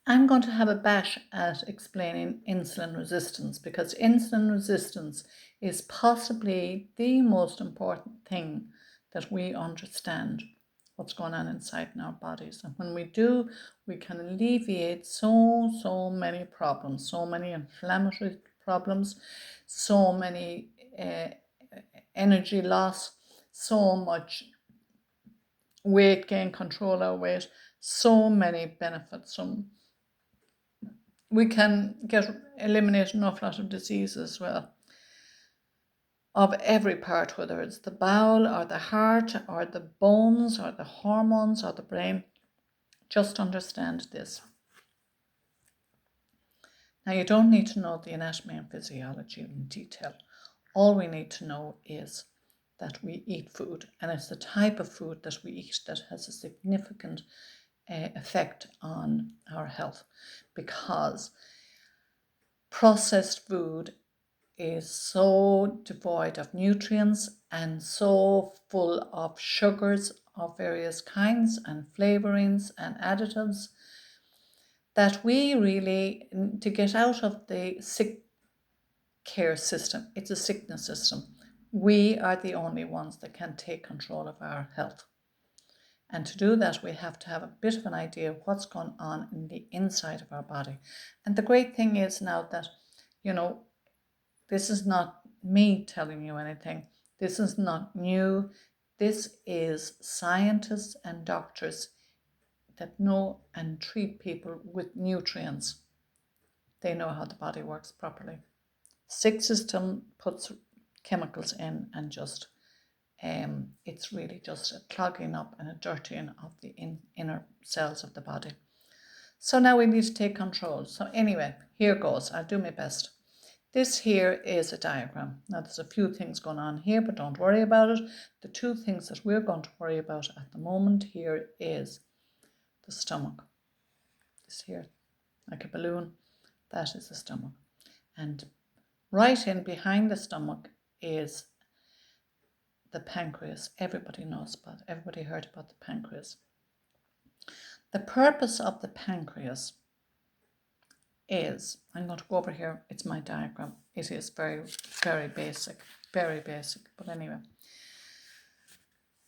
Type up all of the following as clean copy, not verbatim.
I'm going to have a bash at explaining insulin resistance because insulin resistance is possibly the most important thing that we understand what's going on inside in our bodies. And when we do, we can alleviate so many problems, so many inflammatory problems, so many energy loss, so much weight gain, control our weight, so many benefits. We can eliminate an awful lot of disease as well, of every part, whether it's the bowel or the heart or the bones or the hormones or the brain. Just understand this. Now, you don't need to know the anatomy and physiology in detail. All we need to know is that we eat food, and it's the type of food that we eat that has a significant effect on our health, because processed food is so devoid of nutrients and so full of sugars of various kinds and flavorings and additives that we really, to get out of the sick care system, it's a sickness system, we are the only ones that can take control of our health. And to do that, we have to have a bit of an idea of what's going on in the inside of our body. And the great thing is now that, this is not me telling you anything. This is not new. This is scientists and doctors that know and treat people with nutrients. They know how the body works properly. Sick system puts chemicals in and just it's really just a clogging up and a dirtying of the inner cells of the body. So now we need to take control. So anyway, here goes. I'll do my best. This here is a diagram. Now there's a few things going on here, but don't worry about it. The two things that we're going to worry about at the moment here is the stomach. This here, like a balloon, that is the stomach. And right in behind the stomach is the pancreas. Everybody knows about it. Everybody heard about the pancreas. The purpose of the pancreas is, I'm going to go over here, it's my diagram. It is very basic, but anyway.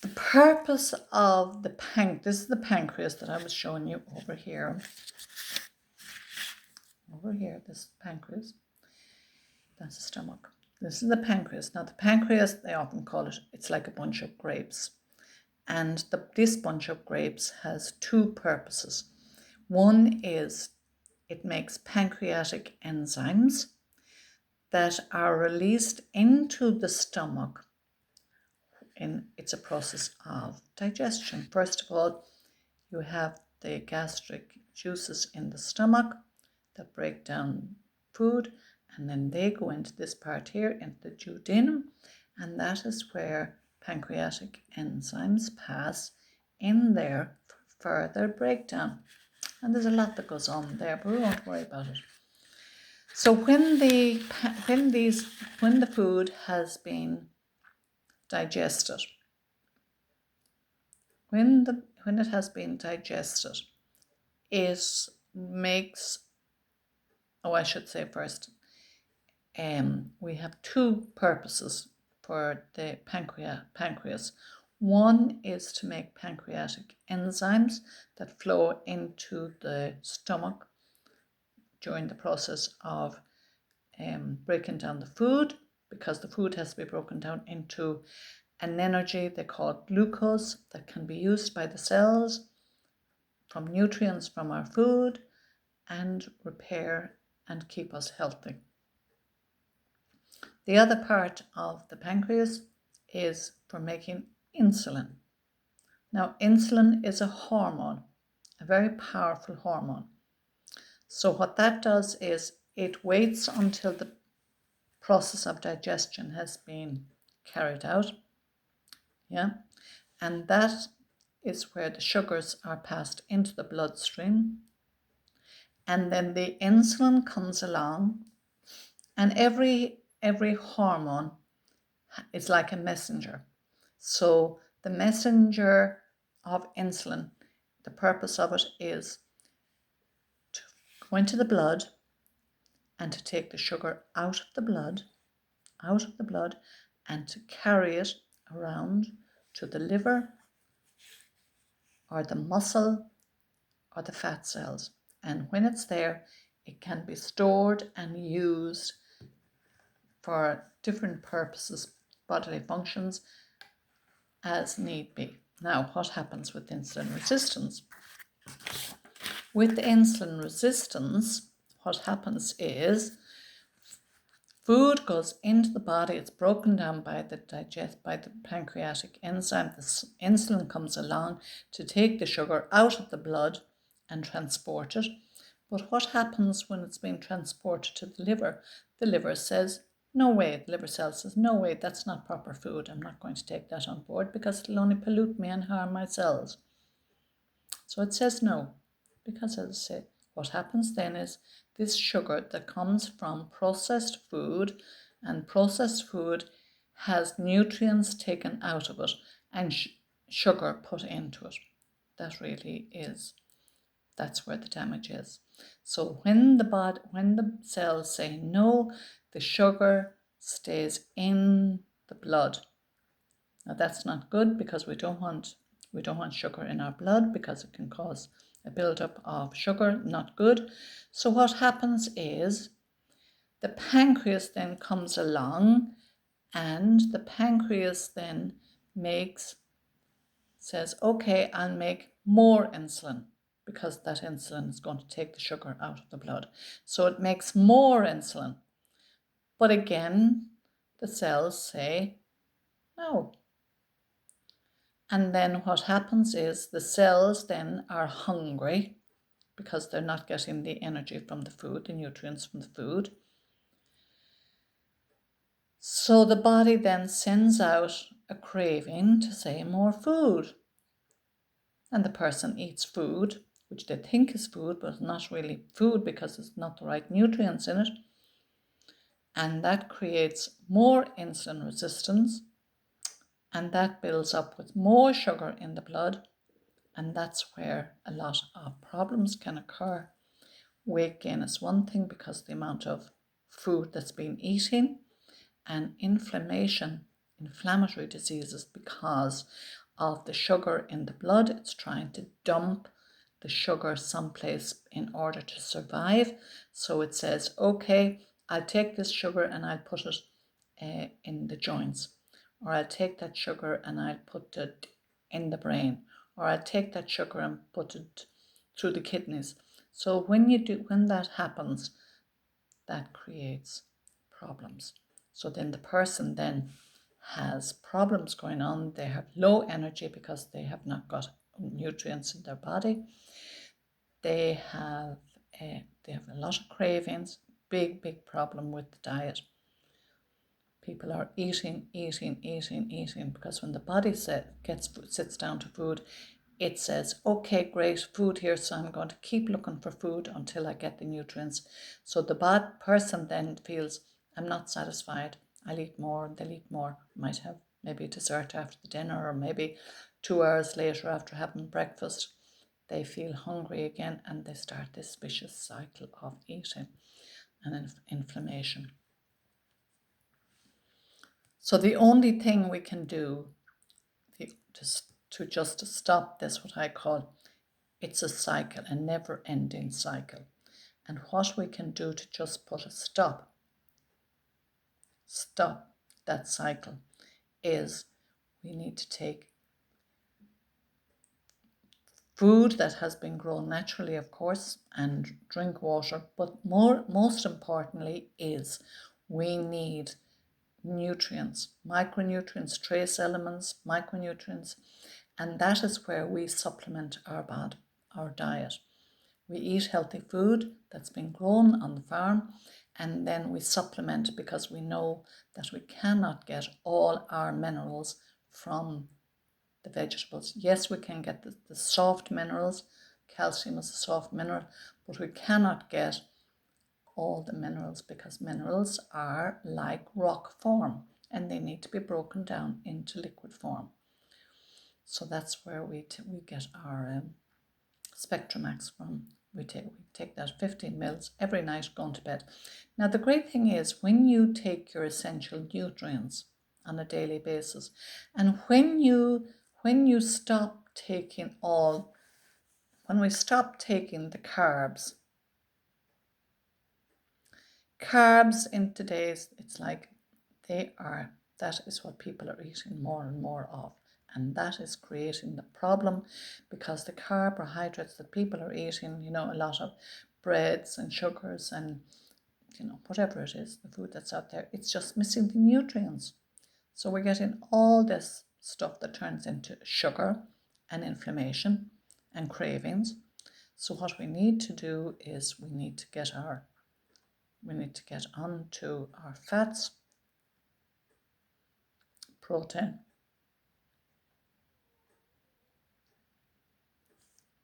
The purpose of the this is the pancreas that I was showing you over here. Over here, this pancreas, that's the stomach. This is the pancreas. Now the pancreas, they often call it, it's like a bunch of grapes. And this bunch of grapes has two purposes. One is it makes pancreatic enzymes that are released into the stomach. It's a process of digestion. First of all, you have the gastric juices in the stomach that break down food, and then they go into this part here, into the duodenum, and that is where pancreatic enzymes pass in there for further breakdown. And there's a lot that goes on there, but we won't worry about it. So when the food has been digested, when it has been digested, it makes, I should say first, we have two purposes for the pancreas. One is to make pancreatic enzymes that flow into the stomach during the process of breaking down the food, because the food has to be broken down into an energy they call glucose that can be used by the cells from nutrients from our food and repair and keep us healthy. The other part of the pancreas is for making insulin. Now, insulin is a hormone, a very powerful hormone. So what that does is it waits until the process of digestion has been carried out. Yeah. And that is where the sugars are passed into the bloodstream. And then the insulin comes along, and every hormone is like a messenger. So the messenger of insulin, the purpose of it is to go into the blood and to take the sugar out of the blood, and to carry it around to the liver or the muscle or the fat cells. And when it's there, it can be stored and used for different purposes, bodily functions, as need be. Now, what happens with insulin resistance? With insulin resistance, what happens is food goes into the body, it's broken down by the pancreatic enzyme. The insulin comes along to take the sugar out of the blood and transport it. But what happens when it's being transported to the liver? The liver says, no way, the liver cell says, no way, that's not proper food. I'm not going to take that on board because it'll only pollute me and harm my cells. So it says no, because as I say, what happens then is this sugar that comes from processed food, and processed food has nutrients taken out of it and sugar put into it. That really is, that's where the damage is. So when the cells say no, the sugar stays in the blood. Now that's not good because we don't want sugar in our blood because it can cause a buildup of sugar, not good. So what happens is the pancreas then comes along, and the pancreas then says, okay, I'll make more insulin because that insulin is going to take the sugar out of the blood. So it makes more insulin. But again, the cells say no. And then what happens is the cells then are hungry because they're not getting the energy from the food, the nutrients from the food. So the body then sends out a craving to say more food. And the person eats food, which they think is food, but not really food because it's not the right nutrients in it. And that creates more insulin resistance. And that builds up with more sugar in the blood. And that's where a lot of problems can occur. Weight gain is one thing because the amount of food that's been eaten, and inflammatory diseases because of the sugar in the blood. It's trying to dump the sugar someplace in order to survive. So it says, okay, I'll take this sugar and I'll put it in the joints, or I'll take that sugar and I'll put it in the brain, or I'll take that sugar and put it through the kidneys. So when that happens, that creates problems. So then the person then has problems going on. They have low energy because they have not got nutrients in their body. They have a lot of cravings. Big problem with the diet. People are eating because when the body sits down to food, it says, okay, great, food here, so I'm going to keep looking for food until I get the nutrients. So the bad person then feels, I'm not satisfied, I'll eat more, they'll eat more. Might have maybe dessert after the dinner, or maybe 2 hours later after having breakfast, they feel hungry again, and they start this vicious cycle of eating and inflammation. So the only thing we can do to just stop this, what I call, it's a cycle, a never-ending cycle. And what we can do to just put a stop that cycle is we need to take food that has been grown naturally, of course, and drink water. But most importantly is we need nutrients, micronutrients, trace elements, micronutrients, and that is where we supplement our diet. We eat healthy food that's been grown on the farm, and then we supplement because we know that we cannot get all our minerals from the vegetables. Yes, we can get the soft minerals. Calcium is a soft mineral, but we cannot get all the minerals because minerals are like rock form and they need to be broken down into liquid form. So that's where we get our Spectromax from, We take that 15 mils every night going to bed. Now, the great thing is when you take your essential nutrients on a daily basis, and when you stop taking when we stop taking the carbs in today's, it's like that is what people are eating more and more of. And that is creating the problem, because the carbohydrates that people are eating, a lot of breads and sugars and, whatever it is, the food that's out there, it's just missing the nutrients. So we're getting all this stuff that turns into sugar and inflammation and cravings. So what we need to do is we need to get onto our fats, protein,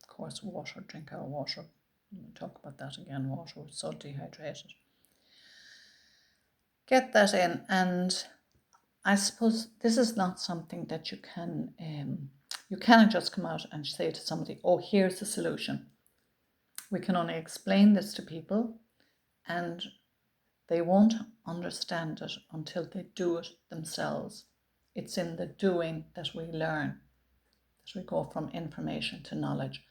of course water, drink our water. We'll talk about that again, water, we're so dehydrated. Get that in, and I suppose this is not something that you cannot just come out and say to somebody, oh, here's the solution. We can only explain this to people, and they won't understand it until they do it themselves. It's in the doing that we learn, that we go from information to knowledge.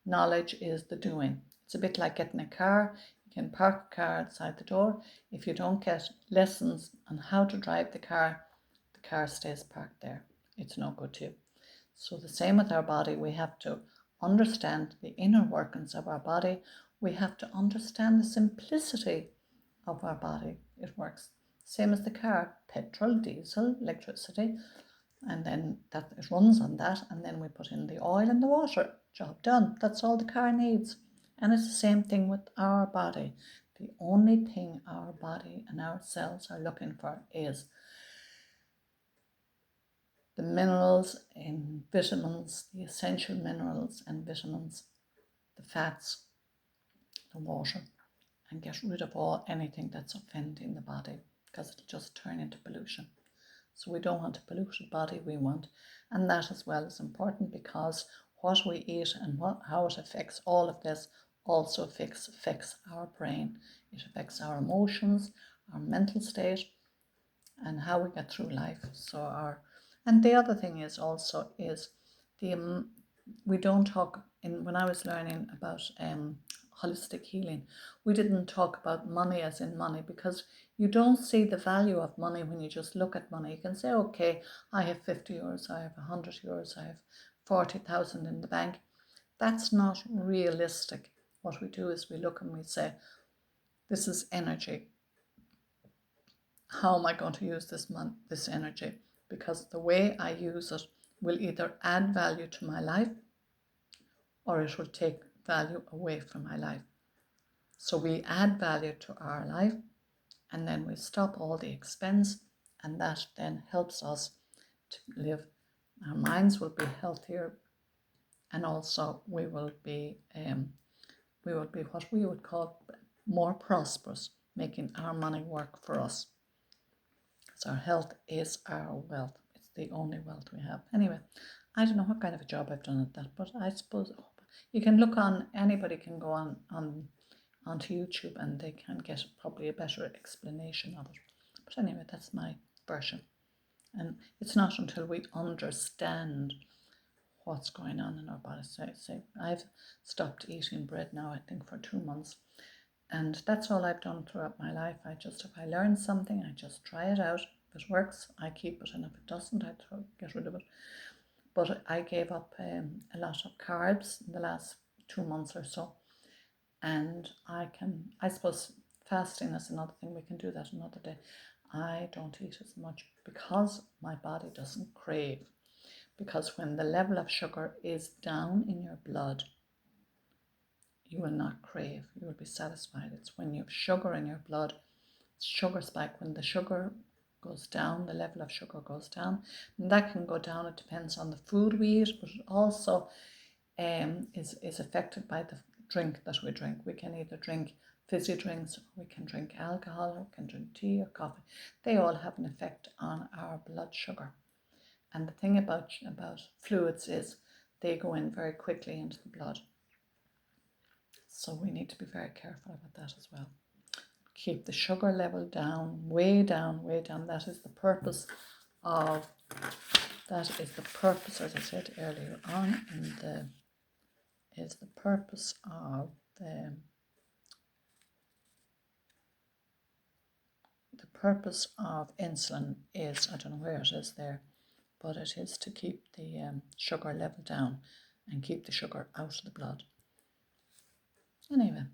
Knowledge is the doing. It's a bit like getting a car. You can park a car outside the door. If you don't get lessons on how to drive the car stays parked there. It's no good to you. So the same with our body. We have to understand the inner workings of our body. We have to understand the simplicity of our body. It works. Same as the car, petrol, diesel, electricity, and then that it runs on that, and then we put in the oil and the water. Job done. That's all the car needs. And it's the same thing with our body. The only thing our body and our cells are looking for is the minerals and vitamins, the essential minerals and vitamins, the fats, the water, and get rid of anything that's offending the body, because it'll just turn into pollution. So we don't want a polluted body, and that as well is important, because what we eat and how it affects all of this also affects our brain. It affects our emotions, our mental state, and how we get through life. And the other thing is also we don't talk when I was learning about holistic healing, we didn't talk about money as in money, because you don't see the value of money when you just look at money. You can say, okay, I have 50 euros, I have 100 euros, I have 40,000 in the bank. That's not realistic. What we do is we look and we say, this is energy. How am I going to use this energy? Because the way I use it will either add value to my life, or it will take value away from my life. So we add value to our life, and then we stop all the expense, and that then helps us to live. Our minds will be healthier, and also we will be what we would call more prosperous, making our money work for us. So our health is our wealth. It's the only wealth we have. Anyway, I don't know what kind of a job I've done at that, but I suppose you can look on, anybody can go onto YouTube and they can get probably a better explanation of it. But anyway, that's my version. And it's not until we understand what's going on in our body. So I've stopped eating bread now, I think, for 2 months. And that's all I've done throughout my life. If I learn something, I just try it out. If it works, I keep it. And if it doesn't, I get rid of it. But I gave up a lot of carbs in the last 2 months or so. And I suppose fasting is another thing. We can do that another day. I don't eat as much because my body doesn't crave. Because when the level of sugar is down in your blood, you will not crave. You will be satisfied. It's when you have sugar in your blood, sugar spike. When the sugar goes down, the level of sugar goes down. And that can go down. It depends on the food we eat, but it also is affected by the drink that we drink. We can either drink fizzy drinks, or we can drink alcohol, or we can drink tea or coffee. They all have an effect on our blood sugar. And the thing about fluids is they go in very quickly into the blood. So we need to be very careful about that as well. Keep the sugar level down, way down, way down. That is the purpose, as I said earlier on, is the purpose of the purpose of insulin is, I don't know where it is there, but it is to keep the sugar level down and keep the sugar out of the blood. Anyway,